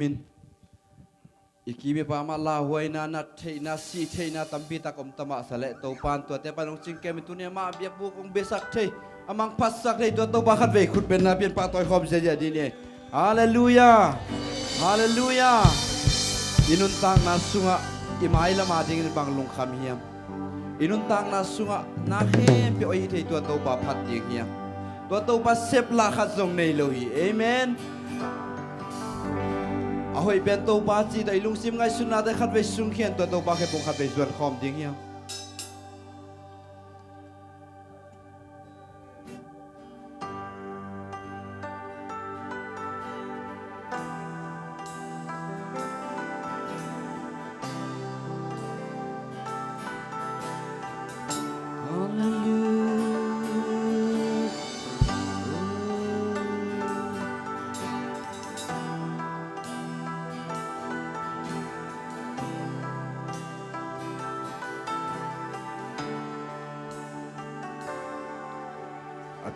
min ikimi pa ma la huai na na thei na si thei na tampi ta kom tama sale to pan to te panong ching ke mi tu ne ma bia bu kong besak thei amang pasak thei to ba khat ve khut ben na pian pa toy khom se ja di ne hallelujah hallelujah inun tang na sunga imai lama ding bang lung kham hiam inun tang na sunga na khem pe oi thei to ba phat ding hiam to ba sep la khat jong nei lo hi amen ahoi ben to ba chi dai lung sim ngai sunna da khat ve sung khian to ba khe pong khat ve zuan khom ding hiam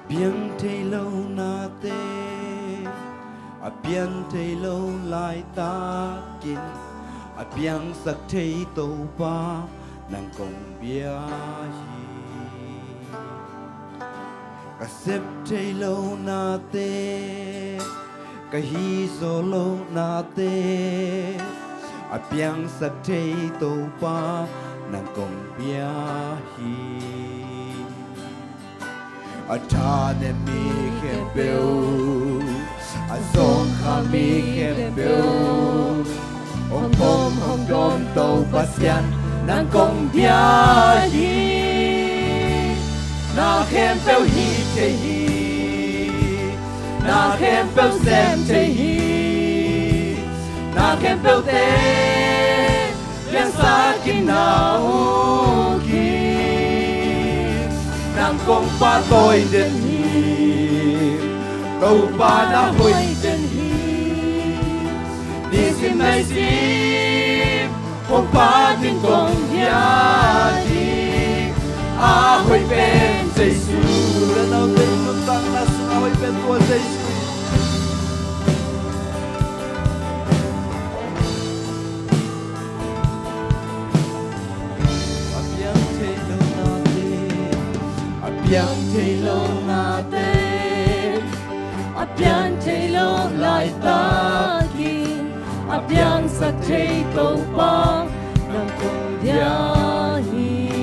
biang thei lâu na te biang thei lâu lại ta kin biang sak thei to pa nang kong bia hi ka sep thei lâu na te ka hi zo lâu na te biang sak thei to pa nang kong bia hi a ta ne mi khem beu a song kha mi khem beu ong pom hong dom to pasian nang kong bia hi na khem beu hi te hi na khem beu sem te hi na khem beu te yang sa kin na nang kong pa tôi đến hi câu pa đã hồi đến hi đi xin này xin không pa tin kong ya đi a hồi bên Giêsu lần đầu tiên chúng ta là sự hồi bên của Giêsu biang thei lâu na te biang thei lâu lại ta kin biang sak thei to pa nang kong bia hi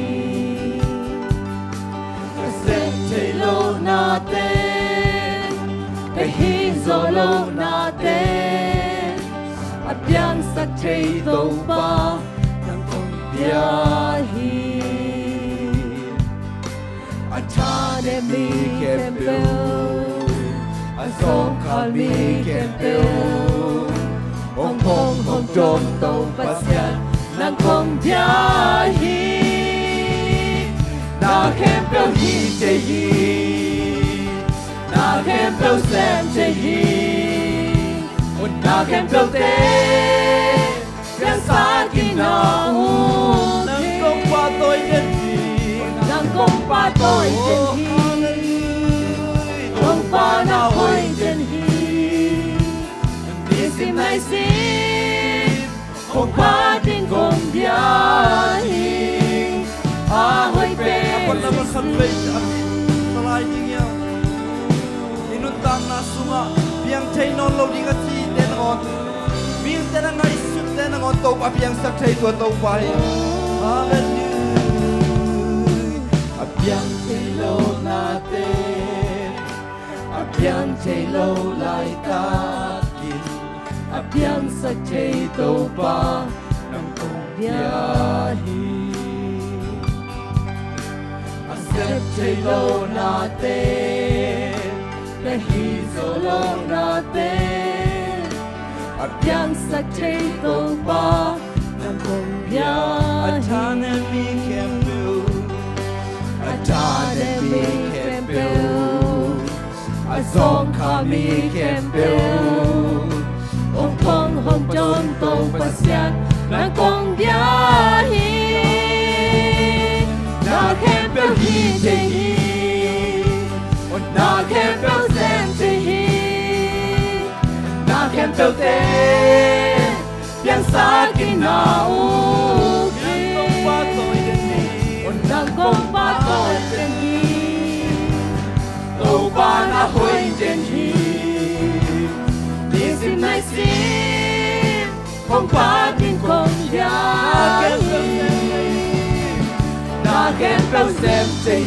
sep thei lâu na te pe hi zo lâu na te biang sak thei to pa nang kong bia hi ta ne mi kem beu a song kha mi kem beu ong pong hong dom to pasian nang kong bia hi na kem beu hi te hi na kem beu sem te hi na kem beu te yang sa kin na nang kong pa tôi đến kong pa tôi trên hi kong pa na hoi trên hi đi xin mai xin kong pa tin kong bia hi a hoi pe con làm khăn về salai đi nhau inun tang na sunga biang thei non lo đi cái chi tên ngon biang tên là ngay sút tên là ngon tàu pa biang sắc thei tua tàu pa hallelujah biang thei lâu na te biang thei lâu lại ta kin biang sak thei to pa nang kong bia hi sep thei lâu na te pe hi zo lâu na te biang sak thei to pa nang kong bia hi ne mi kem ta ne mi kem beu a song kha mi kem beu ong pong hong dom to pasian nang kong bia hi na kem beu hi te hi na kem beu sem te hi na khen tâu tê biang sa kinau nang kong pa tôi đến đi nang kong pa tôi đến đi tâu ba na hoi đến đi đi sim nai sim không pa tin không ya na khen tâu xem chơi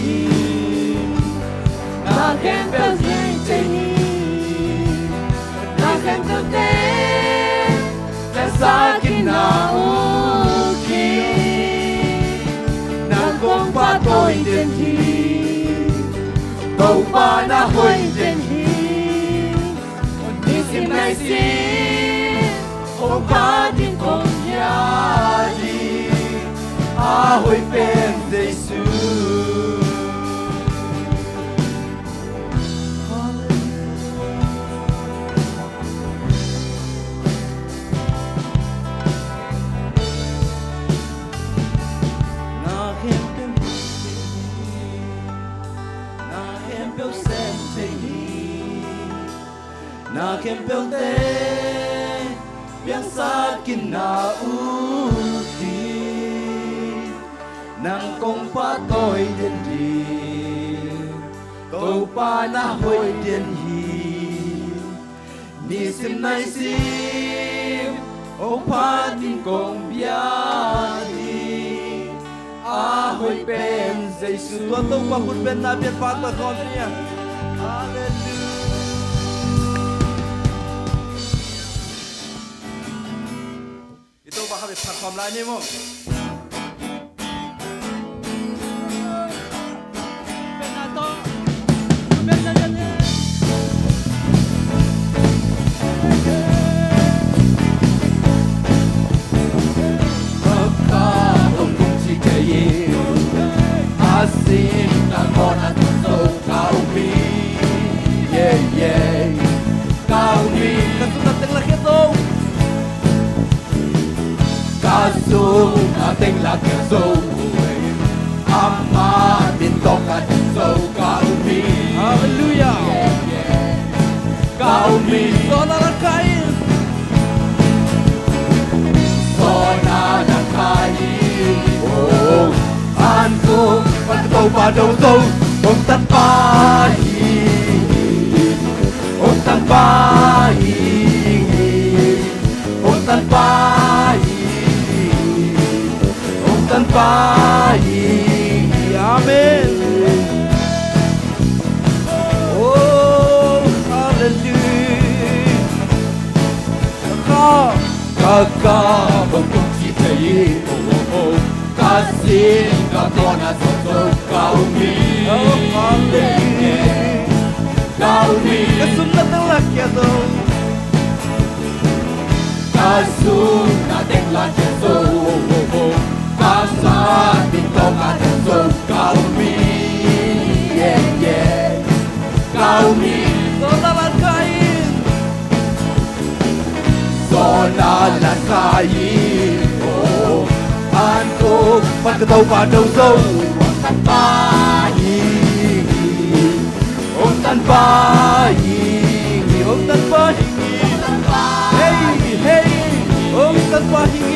na khen tâu xem chơi na khen tâu tê biang sa kinau nang kong pa tôi đến đi tâu ba na hoi đến đi đi sim nai sim không pa tin không ya đi a hoi bên Giêsu na kem pel te biang sa kinau nang kong pa tôi đến đi tâu pa na hoi đến hi ni sim nai sim ông pa tin kong bia đi a hoi ben Giêsu tua tâu pa kun ben na bian pa ta kon nia hallelujah itu bakal perform lagi mo. Benato, benato. Kakak untuk jika ye, asin tak konan untuk kau mi, yeah yeah, kau mi. Kesulitan terlaki tu. Kaso nating lakya so ama bintok at so kaumi hallelujah kaumi sona nakain oh anko pagtaw pa daw so kung tanpahi kung tanpahi kung tanpahi tanpa amen oh hallelujah kakak bangkong kita ye oh kasih kau na so kau mi oh hallelujah kau mi kesunat laki tu kasun nating laki so Kasat bintang ada so kau mi yeah yeah kau mi sonalan kain oh anko pagkataw pa daw so om tanpahi hey hey om tanpahi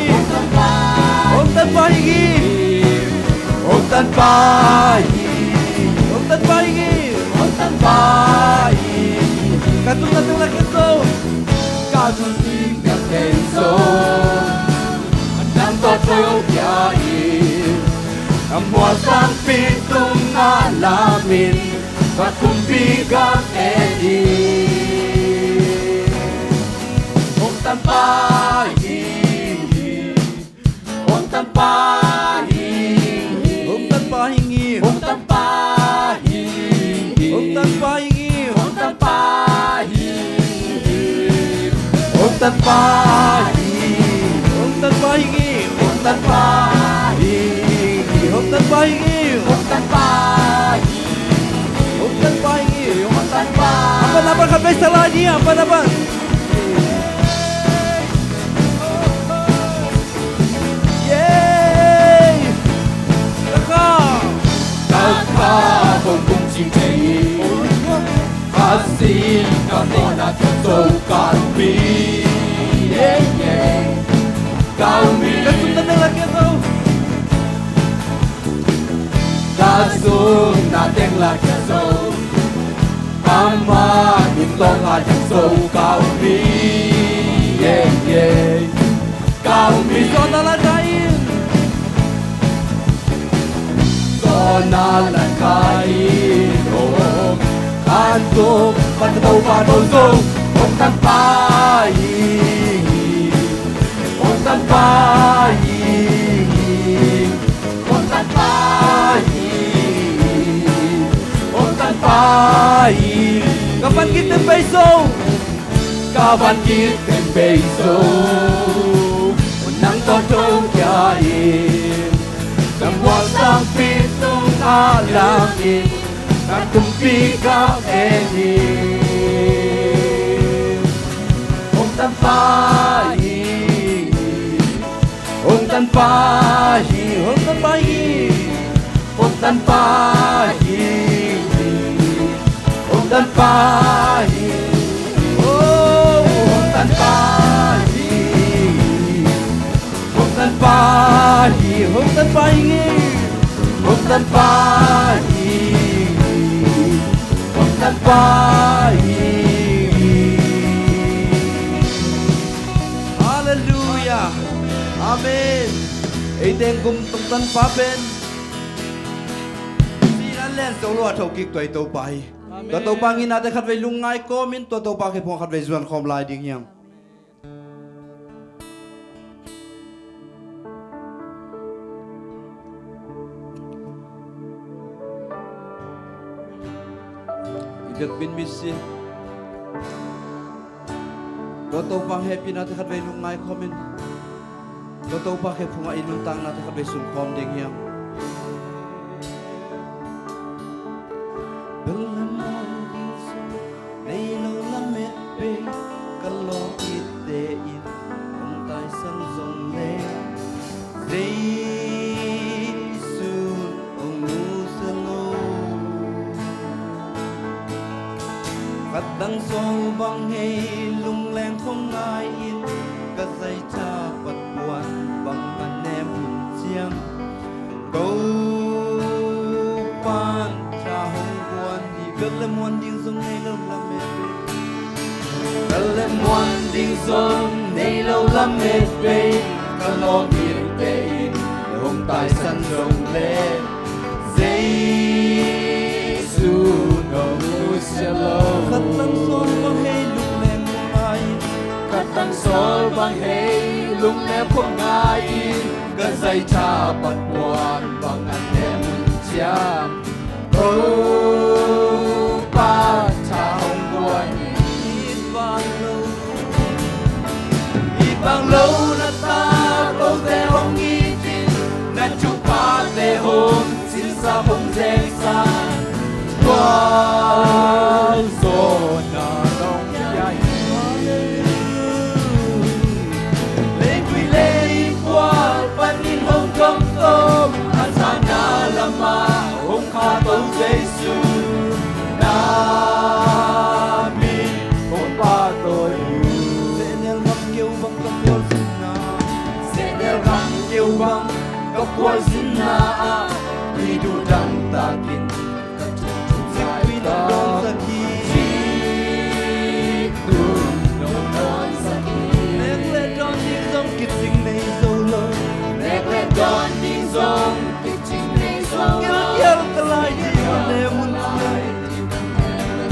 Om tanpahi Katong natong lakito Katong tinggal kenso Nang totoy biyain Ang muasang pitong alamin Kakumbigang edin Om tanpahi Om tanpahi Om tanpahi Om tanpahi Om tanpahi Om tanpahi Om tanpahi Om tanpahi Om tanpahi Om tanpahi Om tanpahi Om tanpahi Om tanpahi Apa-apa sampai salahnya apa-apa Kasih kamu nak kau kami sung na teng la kia sâu ama nhìn con là chẳng sâu cao mi yeah yeah cao mi cho ta là cái cho na là cái đồ kan tu pan tàu pa đồ sâu ông tan pa ông tan pa ông tan pa kapan kita besok kapan kita besok menang todong jaim semua sampai tung alami tak tumpi kau ini om tanpa om tanpa om tanpa om tanpa tanpa oh tanpa tanpa tanpa tanpa tanpa hallelujah amen ai đen cùng tung tanpa bên si anh lên sâu loa thâu kịch tuổi tàu bayตัวตัวปังอินาแต่ขัดไว้ลุงไงก็มินตัวตัวปังให้พงขัดไว้ส่วนคอมลายดิ่งยังอีเด็กบินมิสซิตัวตัวปังให้ปีนาแต่ขัดไว้ลุงไงก็มินตัวตัวปังให้พงอินุตังนาแต่ขัดไว้ส่วนคอมดิ่งยังKadang sol bang hei lung leng phong ngai in ka zai cha pat buan bang anem hun chiang câu pan cha hong buan di gak le muan ding song nei lo la me gak le muan ding song nei lo la me pe ka lo mir te in hong tai san song le zai su no Katang sol bang hei lung le phong ngai Katang sol bang hei lung le phong ngai Ga zai cha pat buan bang an ne mun chiam Oh pa cha hong buan Ibang lâu na ta lâu te hong nghi tin Na chu pa te hong sin sa hong zek sa Qual zona nong yai Lê quy lê qual panin hong tom tom Asana lama hong kha tâu Giêsu Nami hong pa tôi Sẽ nel gam kêu bang cấp qual sin na Sẽ nel gam kêu bang cấp qual sin na Tuy du đăng ta kin Don sakit Don sakit Nek le don ding zong kit sing nei zo lo Nek le don ding zong kit sing nei zo lo Kil yel kalai di ne mun sai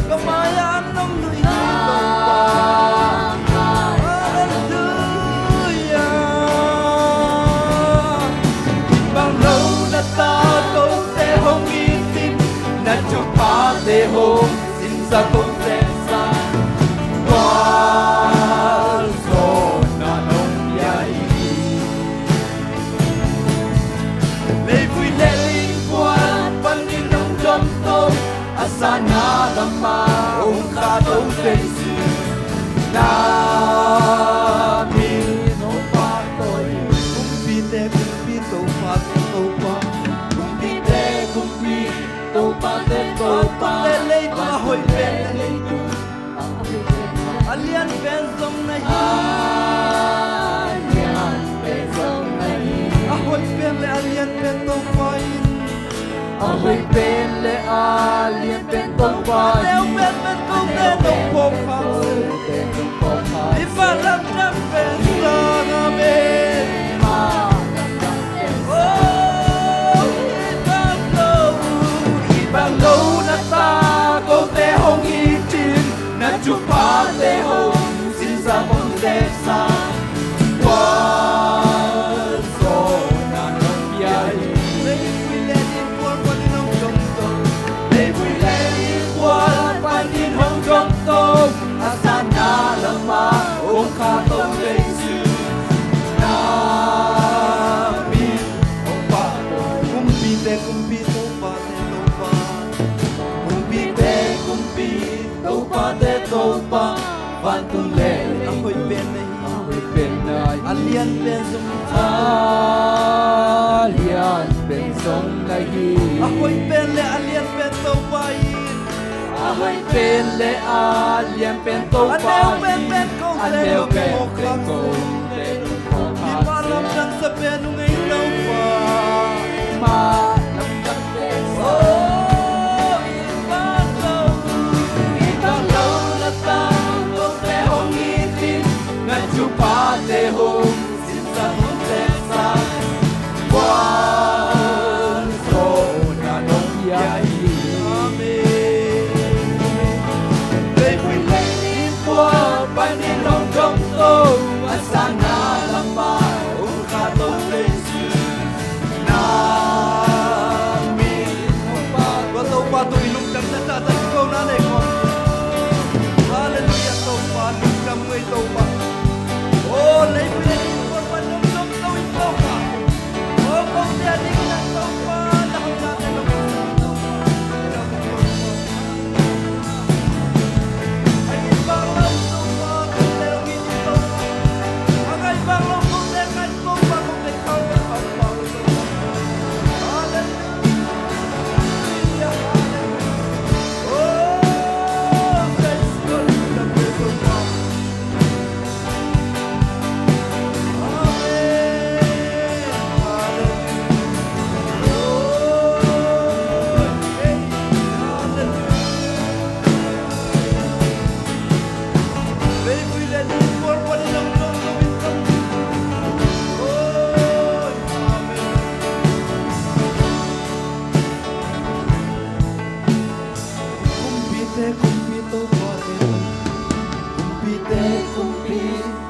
Kamayan nom lui di tong pa Hallelujah Bang lâu na ta câu te hong yên tim Na chok pa te hong sin sa kong te sa Qual zona nong yai Lê vui lê linh qual panin nong chom tom Asana lama hong kha tâu Giêsu Nami hong pa tôi Kumpi te kumpi tâu pa te tâu pa Kumpi te kumpi tâu pa te tâu pa Lê lê pa hoi pe hơi bên lệ a liên bên tông ba Đeo bên bên công tên đồng phong khắp Đi phá lâm năm bên xa ngà bên Ibang lâu na ta câu tê hông y chín na chụp phá tê hông xin ra mong tê xa quan số na nông yai Lấy vui lên đi quan quan đi nông trong tàu để vui lên đi quan quan đi hông trong tông asana lama ôm kha tông gây sư na min ôm ba Kumpi te kumpi to pa te to pa kumpi te kumpi tâu pa te tâu pa van tung lệ Ako'y penay ako'y penay Alian pensong alian pensong lahi Ako'y penle alian pento pain ako'y penle alian pentong Aneo pen pen kong aneo te pen no pen kong te Di malam nang sa peno ngayon daw pa ma lam lam pensa Oh, ibang daw ibang lâu na tang lo te hong itin nga chupa te hong sin sa hong te sa quan so na nong yai Amen Lấy vui lên đi qua ban đi lòng trong tôi và sana làm ba ôm kha tôi lấy sư na mi không ba Bato pa to ilong lang na tatay ko nanay ko Hallelujah to pa Nagkam ngay to pa Oh, lay mo yan Ipon pa nung nung gawin to pa Oh, kung diyaling na to pa Lakot natin ang mga to pa Ay ibang lang to pa Kung lerong hindi to pa Ang ibang lang kung lekan to pa Kung ikaw ang pagpaw to pa Hallelujah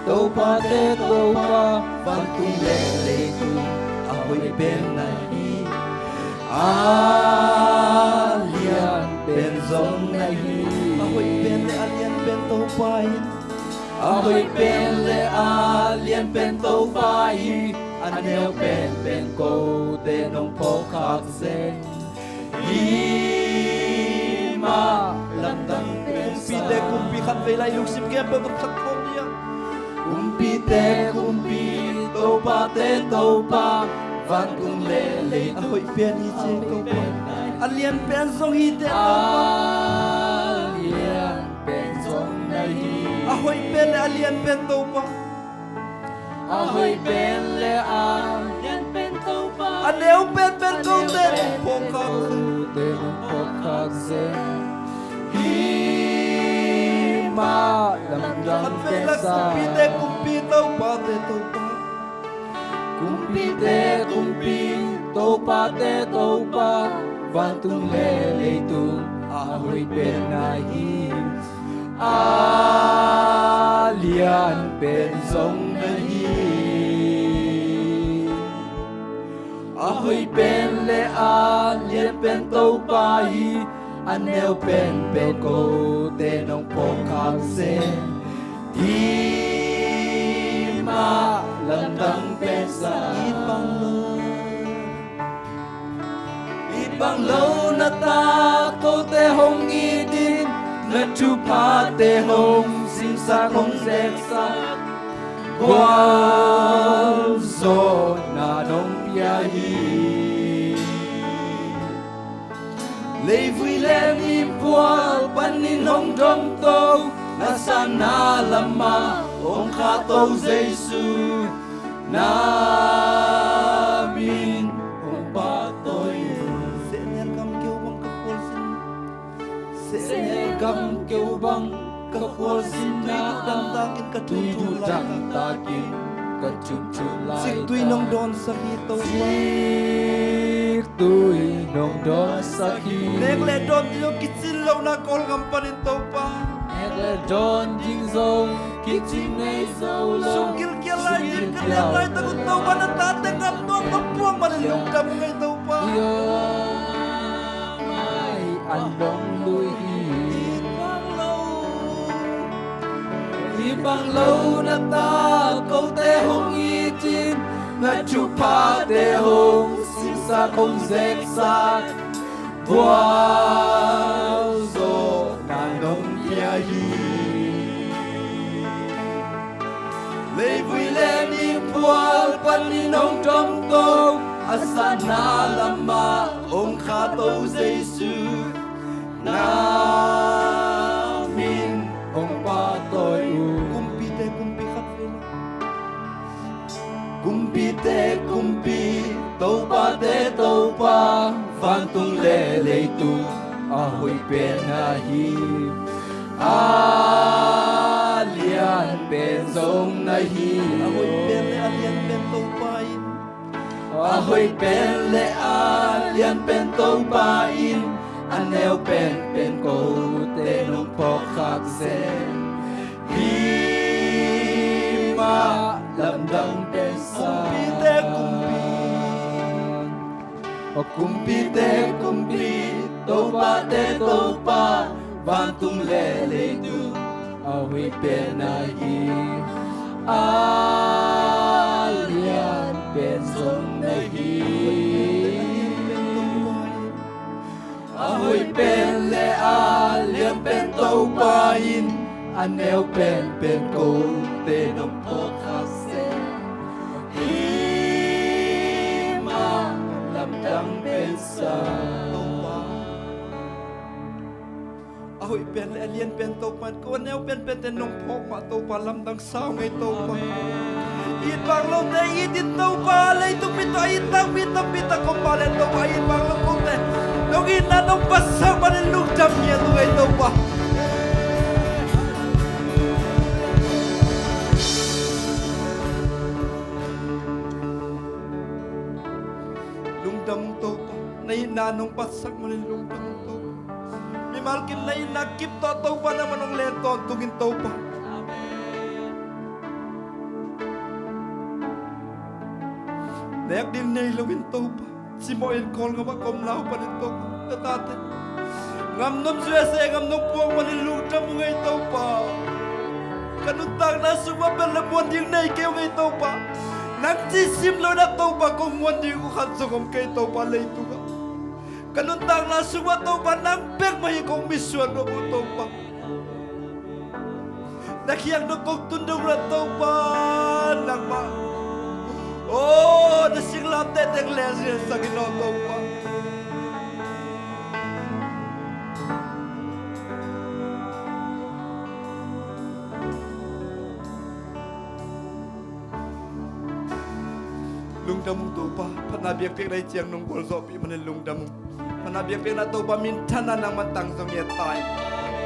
Tâu pa te tâu pa van tung lệ lệ tu ahoy bên này alian bên dòng này Ako'y pende alian bento pain ahoy bên lệ alian bên tâu pa aneo bên câu te nong po khak sen ma lam dang bên Pide kumpi kan velay luksip kaya pagkaksak ko niya kumpi te kumpi tâu pa van tung lệ lệ tu Ako'y peni che ko pa Alian pensong hite to pa alian bên dòng này Ako'y pele alian bento pa ahoy bên lệ alian bên tâu pa Aneo pen pen ko te Pokak te nong po khak sen ma lam dang Kan bên velak sa pide kumpi tau pa te to pa kumpi te kumpi tâu pa van tung lệ lệ tu ahoy bên này alian bên dòng này ahoy bên lệ alian bên tâu pa aneo bên cô te nong po khak sen ma lam dang bên sa ibang lâu na ta câu te hong y din na chu pa te hong sin sa hong dek sa quang so na nong pia hi lấy vui lên im pual pan in hong dong tô na sana lama ong kha tô Giêsu na min ong pa tôi Senyan kam tui du dang ta kin ka chum chu lai Sik tui nong don sakit to pa Sik tui nong don sakit Nek le don yo kitsin lo na kol ngam panin to pa Nek le don jing zong kitchen nei zo lo Sung kil kil lai jin kil le lai ta kun to pa na ta te ngam no pa puang panin lung dam ngai to pa Yo mai an dong lui hi Ibang lâu na ta câu te hong y chin na chu pa te hong sin sa không dẹp sát Wow zo na nong kia hi Lê vui lên đi pual pan ni nong trong tông Asana lama ông kha tâu Giêsu na min ông pa tôi u Kumpi te kumpi khat vela Kumpi te kumpi tâu pa Van tung lê lê tu a hui pen na hi A lian pen zong na hi Ahoy pen le alian pen to pa in A hui pen le a lian pen tâu pa in An neo pen ko te nong pok khak sen Hi ma lam dang te sa Kumpi te kumpi tâu pa Van tung lê lê tu a hui pen na hi A lian pen zong na hi Ahoy pen le a liam pen tâu pa in An neo pen ko te nong po khak sen Hi ma lam dang pen sa Ahoy pen le alian pen to pa ko neo pen te nong phok ma to pa lam dang sao ngai to pa It bang lo te it to pa le tu pi to it tang pi ta ko pa le to pa it bang lo ko te Nong in na nong pasang pa le luk jam ye tu ngai to pa Lung dam to pa Nay na nong pasang ma le lung dam to Mi malkin nay nakip to pa naman ang leto tugin to pa Nek din nay lawin to pa Si mo in call nga ba kom lao pa nito pa Tatate Ngam nom suya sa ngam nom puwang manilutang mo ngay to pa Kanuntang na sumapel na buwan yung nay kayo ngay to pa Nagsisimlo na to pa kung buwan yung kukansong kay to pa lay to ka Kanuntang na sumato pa nang pek mahikong misyon mo po to pa Nakiyang na kong tundong na to pa Nang ma Oh, nasiglam teteng lesbian sa Ginoo pa. Lungdamong to pa, panabiyak pek na itsiyang nung bolso pi manin lungdamong. Panabiyak pek na to pa mintana ng mantang zongye tay.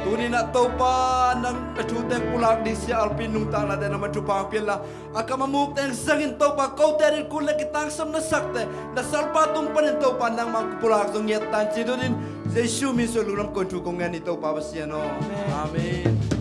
Tuni na to pa nang kachutek pulak di siya alpin nung tala de na machupang pila. Aka mamuk teng sangin to pa kau terin kula kitang sam na sakte. Nasalpatong panin to pa nang magpulak zongye tan. Sido din Jesu miso lulam kontu kongan ito pa basya no. Amen.